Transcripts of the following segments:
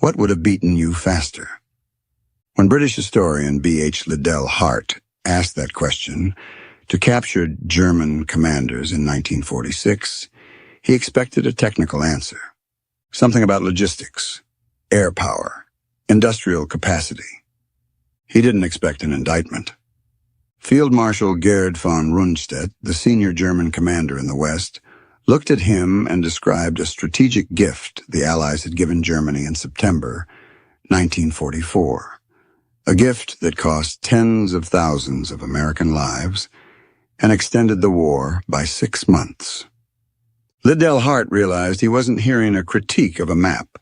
What would have beaten you faster? When British historian B.H. Liddell Hart asked that question to captured German commanders in 1946, he expected a technical answer. Something about logistics, air power, industrial capacity. He didn't expect an indictment. Field Marshal Gerd von Rundstedt, the senior German commander in the West, looked at him and described a strategic gift the Allies had given Germany in September 1944. A gift that cost tens of thousands of American lives and extended the war by 6 months. Liddell Hart realized he wasn't hearing a critique of a map.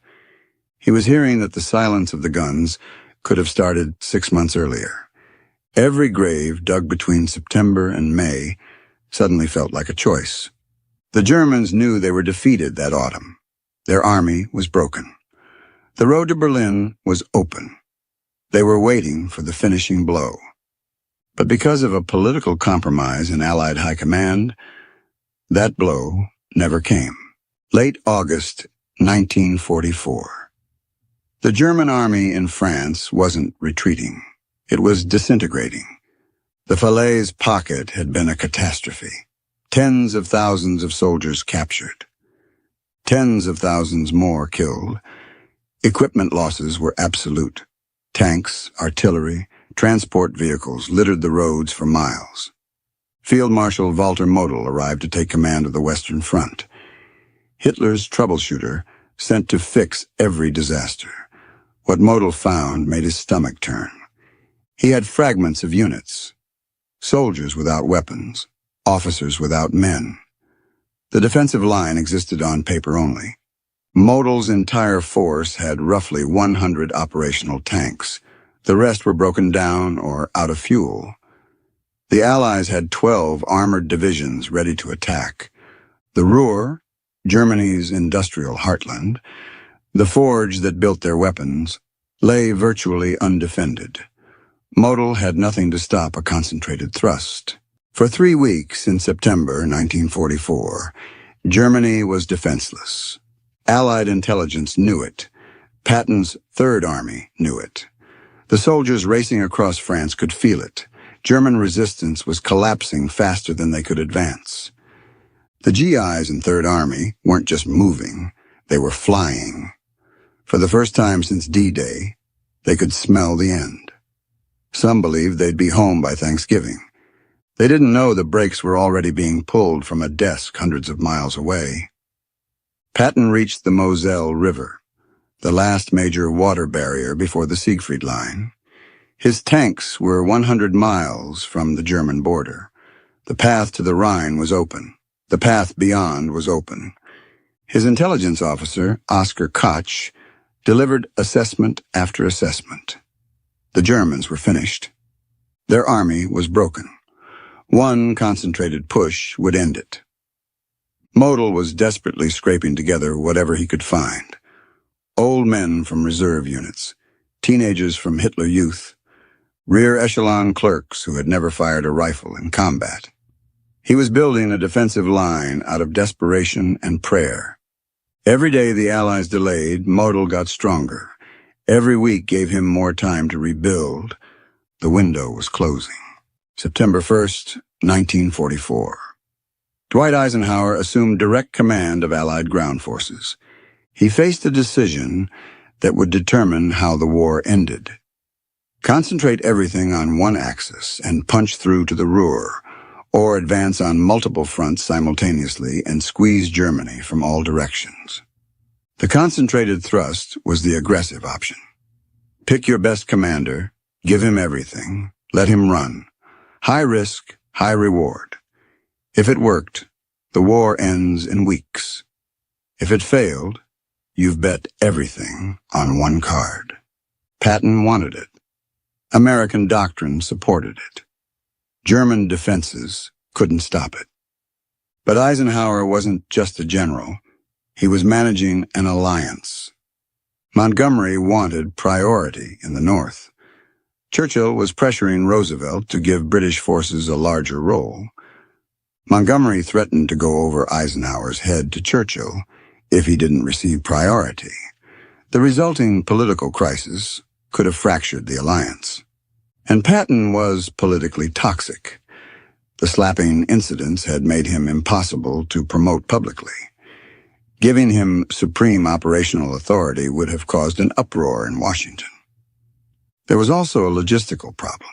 He was hearing that the silence of the guns could have started 6 months earlier. Every grave dug between September and May suddenly felt like a choice. The Germans knew they were defeated that autumn. Their army was broken. The road to Berlin was open. They were waiting for the finishing blow. But because of a political compromise in Allied high command, that blow never came. Late August 1944. The German army in France wasn't retreating. It was disintegrating. The Falaise pocket had been a catastrophe. Tens of thousands of soldiers captured. Tens of thousands more killed. Equipment losses were absolute. Tanks, artillery, transport vehicles littered the roads for miles. Field Marshal Walter Model arrived to take command of the Western Front. Hitler's troubleshooter sent to fix every disaster. What Model found made his stomach turn. He had fragments of units. Soldiers without weapons. Officers without men. The defensive line existed on paper only. Model's entire force had roughly 100 operational tanks. The rest were broken down or out of fuel. The Allies had 12 armored divisions ready to attack. The Ruhr, Germany's industrial heartland, the forge that built their weapons, lay virtually undefended. Model had nothing to stop a concentrated thrust. For 3 weeks in September 1944, Germany was defenseless. Allied intelligence knew it. Patton's Third Army knew it. The soldiers racing across France could feel it. German resistance was collapsing faster than they could advance. The GIs in Third Army weren't just moving, they were flying. For the first time since D-Day, they could smell the end. Some believed they'd be home by Thanksgiving. They didn't know the brakes were already being pulled from a desk hundreds of miles away. Patton reached the Moselle River, the last major water barrier before the Siegfried Line. His tanks were 100 miles from the German border. The path to the Rhine was open. The path beyond was open. His intelligence officer, Oskar Koch, delivered assessment after assessment. The Germans were finished. Their army was broken. One concentrated push would end it. Model was desperately scraping together whatever he could find. Old men from reserve units, teenagers from Hitler Youth, rear echelon clerks who had never fired a rifle in combat. He was building a defensive line out of desperation and prayer. Every day the Allies delayed, Model got stronger. Every week gave him more time to rebuild. The window was closing. September 1st, 1944. Dwight Eisenhower assumed direct command of Allied ground forces. He faced a decision that would determine how the war ended. Concentrate everything on one axis and punch through to the Ruhr, or advance on multiple fronts simultaneously and squeeze Germany from all directions. The concentrated thrust was the aggressive option. Pick your best commander, give him everything, let him run. High risk, high reward. If it worked, the war ends in weeks. If it failed, you've bet everything on one card. Patton wanted it. American doctrine supported it. German defenses couldn't stop it. But Eisenhower wasn't just a general. He was managing an alliance. Montgomery wanted priority in the North. Churchill was pressuring Roosevelt to give British forces a larger role. Montgomery threatened to go over Eisenhower's head to Churchill if he didn't receive priority. The resulting political crisis could have fractured the alliance. And Patton was politically toxic. The slapping incidents had made him impossible to promote publicly. Giving him supreme operational authority would have caused an uproar in Washington. There was also a logistical problem.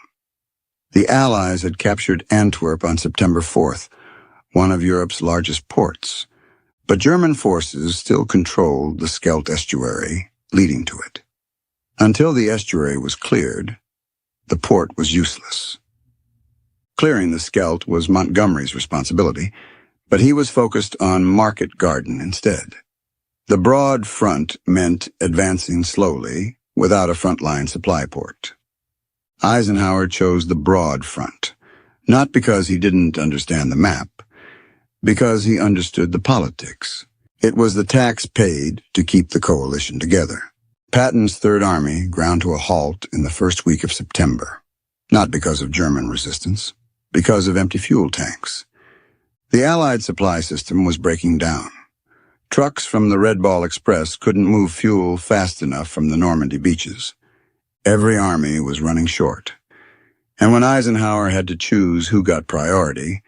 The Allies had captured Antwerp on September 4th, one of Europe's largest ports, but German forces still controlled the Scheldt estuary leading to it. Until the estuary was cleared, the port was useless. Clearing the Scheldt was Montgomery's responsibility, but he was focused on Market Garden instead. The broad front meant advancing slowly without a frontline supply port. Eisenhower chose the broad front, not because he didn't understand the map, because he understood the politics. It was the tax paid to keep the coalition together. Patton's Third Army ground to a halt in the first week of September, not because of German resistance, because of empty fuel tanks. The Allied supply system was breaking down. Trucks from the Red Ball Express couldn't move fuel fast enough from the Normandy beaches. Every army was running short. And when Eisenhower had to choose who got priority,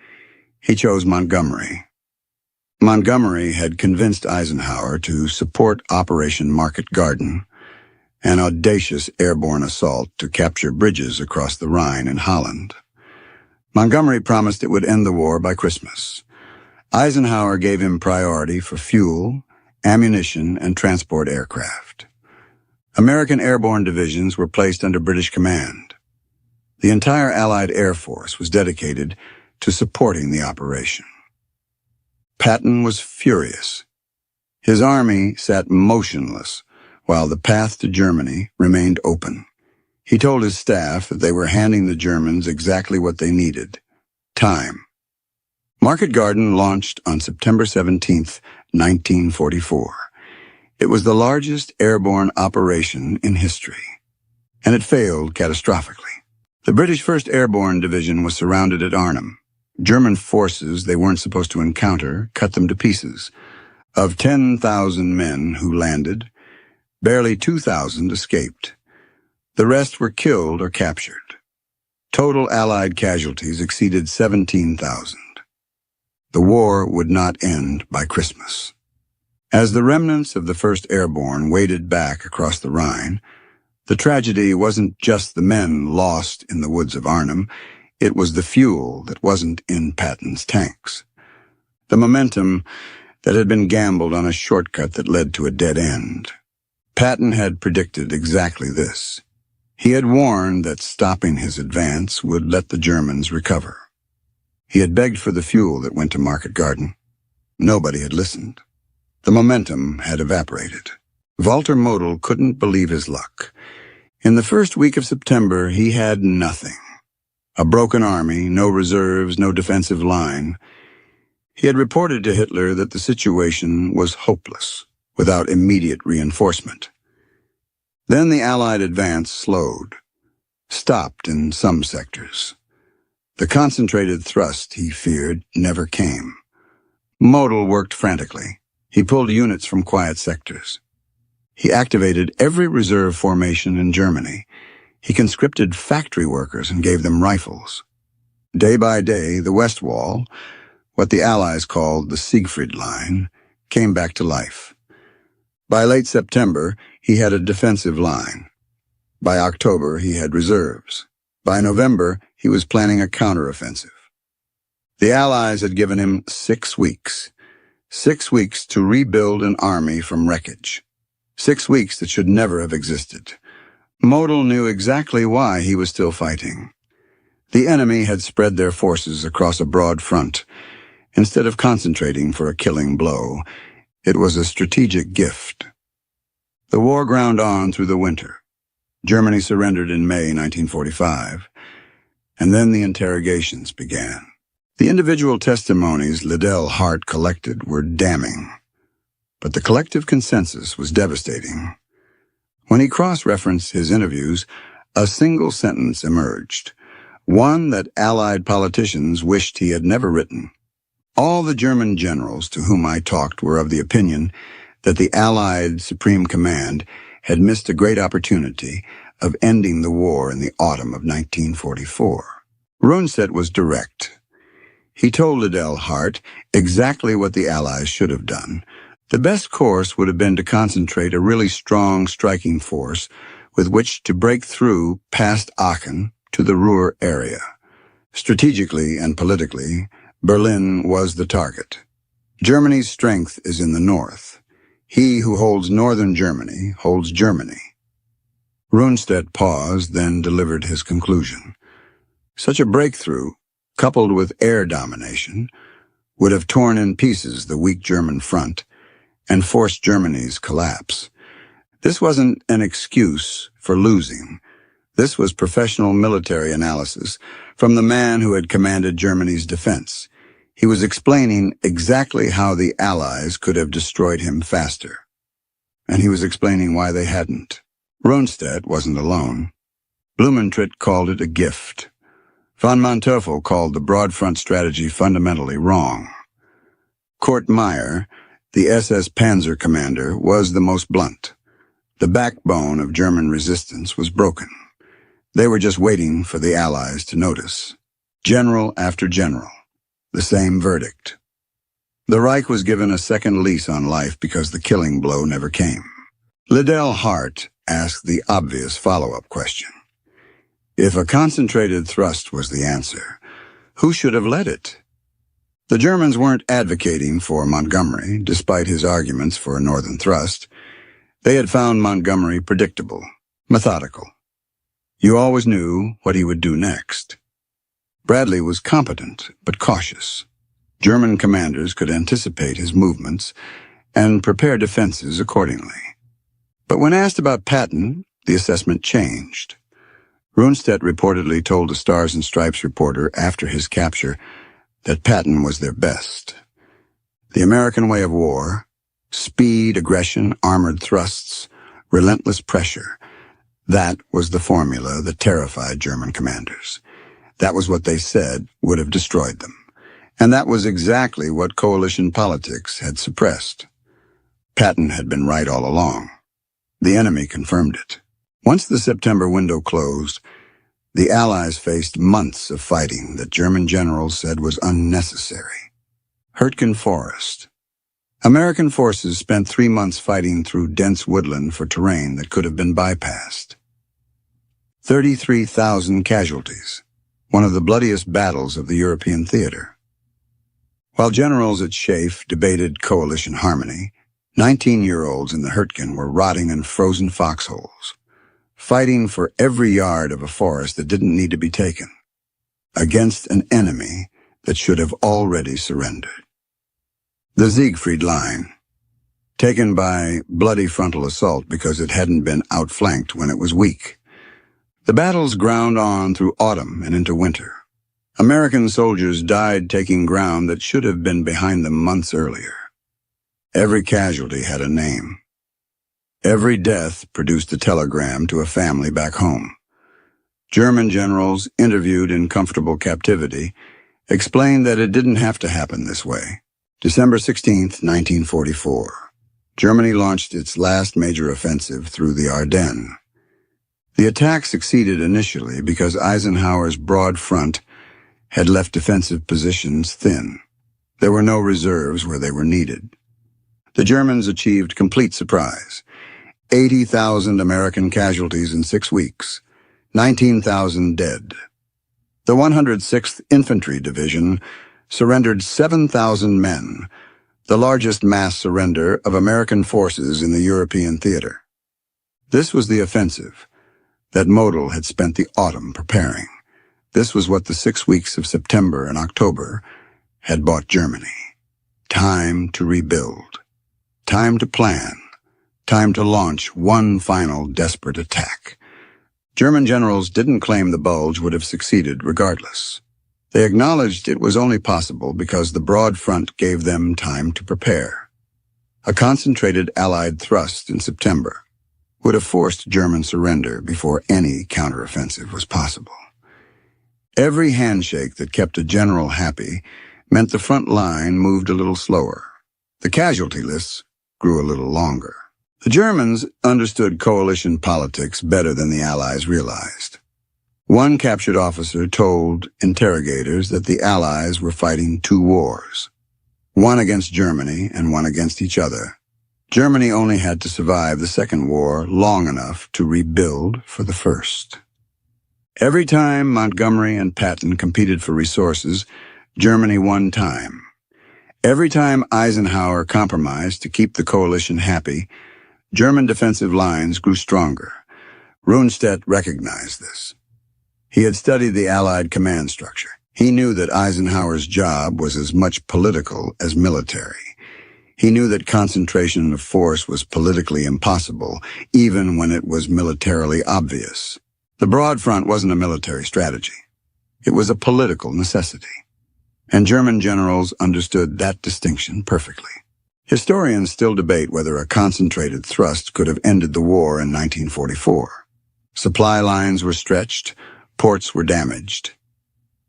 he chose Montgomery. Montgomery had convinced Eisenhower to support Operation Market Garden, an audacious airborne assault to capture bridges across the Rhine in Holland. Montgomery promised it would end the war by Christmas. Eisenhower gave him priority for fuel, ammunition, and transport aircraft. American airborne divisions were placed under British command. The entire Allied Air Force was dedicated to supporting the operation. Patton was furious. His army sat motionless while the path to Germany remained open. He told his staff that they were handing the Germans exactly what they needed: time. Market Garden launched on September 17, 1944. It was the largest airborne operation in history, and it failed catastrophically. The British 1st Airborne Division was surrounded at Arnhem. German forces they weren't supposed to encounter cut them to pieces. Of 10,000 men who landed, barely 2,000 escaped. The rest were killed or captured. Total Allied casualties exceeded 17,000. The war would not end by Christmas. As the remnants of the 1st Airborne waded back across the Rhine, the tragedy wasn't just the men lost in the woods of Arnhem, it was the fuel that wasn't in Patton's tanks. The momentum that had been gambled on a shortcut that led to a dead end. Patton had predicted exactly this. He had warned that stopping his advance would let the Germans recover. He had begged for the fuel that went to Market Garden. Nobody had listened. The momentum had evaporated. Walter Model couldn't believe his luck. In the first week of September, he had nothing. A broken army, no reserves, no defensive line. He had reported to Hitler that the situation was hopeless, without immediate reinforcement. Then the Allied advance slowed, stopped in some sectors. The concentrated thrust, he feared, never came. Model worked frantically. He pulled units from quiet sectors. He activated every reserve formation in Germany. He conscripted factory workers and gave them rifles. Day by day, the West Wall, what the Allies called the Siegfried Line, came back to life. By late September, he had a defensive line. By October, he had reserves. By November, he was planning a counteroffensive. The Allies had given him 6 weeks. 6 weeks to rebuild an army from wreckage. 6 weeks that should never have existed. Model knew exactly why he was still fighting. The enemy had spread their forces across a broad front. Instead of concentrating for a killing blow, it was a strategic gift. The war ground on through the winter. Germany surrendered in May 1945, and then the interrogations began. The individual testimonies Liddell Hart collected were damning, but the collective consensus was devastating. When he cross-referenced his interviews, a single sentence emerged, one that Allied politicians wished he had never written. All the German generals to whom I talked were of the opinion that the Allied Supreme Command had missed a great opportunity of ending the war in the autumn of 1944. Rundstedt was direct. He told Liddell Hart exactly what the Allies should have done. The best course would have been to concentrate a really strong striking force with which to break through past Aachen to the Ruhr area. Strategically and politically, Berlin was the target. Germany's strength is in the north. He who holds northern Germany holds Germany. Rundstedt paused, then delivered his conclusion. Such a breakthrough, coupled with air domination, would have torn in pieces the weak German front and forced Germany's collapse. This wasn't an excuse for losing. This was professional military analysis from the man who had commanded Germany's defense. He was explaining exactly how the Allies could have destroyed him faster. And he was explaining why they hadn't. Rundstedt wasn't alone. Blumentritt called it a gift. Von Manteuffel called the broad front strategy fundamentally wrong. Kurt Meyer, the SS Panzer commander, was the most blunt. The backbone of German resistance was broken. They were just waiting for the Allies to notice. General after general, the same verdict. The Reich was given a second lease on life because the killing blow never came. Liddell Hart asked the obvious follow-up question. If a concentrated thrust was the answer, who should have led it? The Germans weren't advocating for Montgomery, despite his arguments for a northern thrust. They had found Montgomery predictable, methodical. You always knew what he would do next. Bradley was competent, but cautious. German commanders could anticipate his movements and prepare defenses accordingly. But when asked about Patton, the assessment changed. Rundstedt reportedly told a Stars and Stripes reporter after his capture that Patton was their best. The American way of war, speed, aggression, armored thrusts, relentless pressure, that was the formula that terrified German commanders. That was what they said would have destroyed them. And that was exactly what coalition politics had suppressed. Patton had been right all along. The enemy confirmed it. Once the September window closed, the Allies faced months of fighting that German generals said was unnecessary. Hürtgen Forest. American forces spent 3 months fighting through dense woodland for terrain that could have been bypassed. 33,000 casualties, one of the bloodiest battles of the European theater. While generals at Schaeff debated coalition harmony, 19-year-olds in the Hürtgen were rotting in frozen foxholes, fighting for every yard of a forest that didn't need to be taken, against an enemy that should have already surrendered. The Siegfried Line, taken by bloody frontal assault because it hadn't been outflanked when it was weak. The battles ground on through autumn and into winter. American soldiers died taking ground that should have been behind them months earlier. Every casualty had a name. Every death produced a telegram to a family back home. German generals, interviewed in comfortable captivity, explained that it didn't have to happen this way. December 16, 1944. Germany launched its last major offensive through the Ardennes. The attack succeeded initially because Eisenhower's broad front had left defensive positions thin. There were no reserves where they were needed. The Germans achieved complete surprise. 80,000 American casualties in 6 weeks, 19,000 dead. The 106th Infantry Division surrendered 7,000 men, the largest mass surrender of American forces in the European theater. This was the offensive that Model had spent the autumn preparing. This was what the 6 weeks of September and October had bought Germany. Time to rebuild. Time to plan. Time to launch one final desperate attack. German generals didn't claim the bulge would have succeeded regardless. They acknowledged it was only possible because the broad front gave them time to prepare. A concentrated Allied thrust in September would have forced German surrender before any counteroffensive was possible. Every handshake that kept a general happy meant the front line moved a little slower. The casualty lists grew a little longer. The Germans understood coalition politics better than the Allies realized. One captured officer told interrogators that the Allies were fighting two wars, one against Germany and one against each other. Germany only had to survive the second war long enough to rebuild for the first. Every time Montgomery and Patton competed for resources, Germany won time. Every time Eisenhower compromised to keep the coalition happy, German defensive lines grew stronger. Rundstedt recognized this. He had studied the Allied command structure. He knew that Eisenhower's job was as much political as military. He knew that concentration of force was politically impossible, even when it was militarily obvious. The broad front wasn't a military strategy. It was a political necessity. And German generals understood that distinction perfectly. Historians still debate whether a concentrated thrust could have ended the war in 1944. Supply lines were stretched, ports were damaged.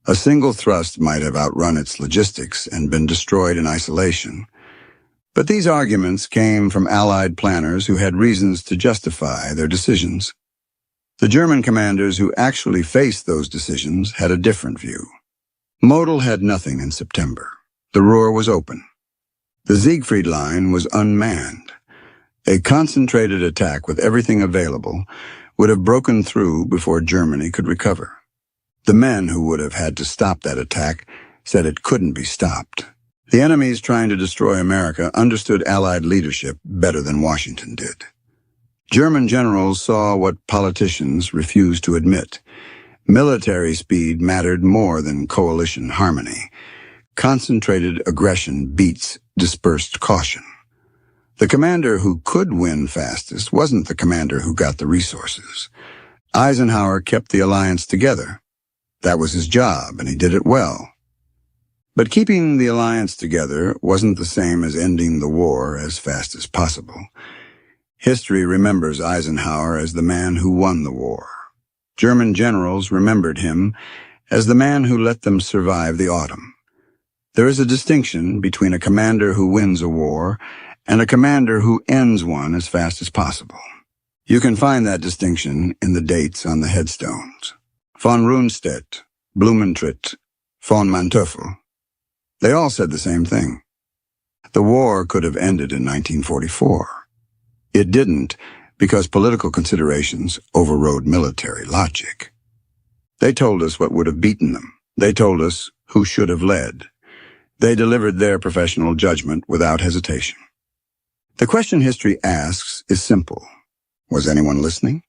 A single thrust might have outrun its logistics and been destroyed in isolation. But these arguments came from Allied planners who had reasons to justify their decisions. The German commanders who actually faced those decisions had a different view. Model had nothing in September. The Ruhr was open. The Siegfried Line was unmanned. A concentrated attack with everything available would have broken through before Germany could recover. The men who would have had to stop that attack said it couldn't be stopped. The enemies trying to destroy America understood Allied leadership better than Washington did. German generals saw what politicians refused to admit. Military speed mattered more than coalition harmony. Concentrated aggression beats dispersed caution. The commander who could win fastest wasn't the commander who got the resources. Eisenhower kept the alliance together. That was his job, and he did it well. But keeping the alliance together wasn't the same as ending the war as fast as possible. History remembers Eisenhower as the man who won the war. German generals remembered him as the man who let them survive the autumn. There is a distinction between a commander who wins a war and a commander who ends one as fast as possible. You can find that distinction in the dates on the headstones. Von Rundstedt, Blumentritt, von Manteuffel. They all said the same thing. The war could have ended in 1944. It didn't because political considerations overrode military logic. They told us what would have beaten them. They told us who should have led. They delivered their professional judgment without hesitation. The question history asks is simple. Was anyone listening?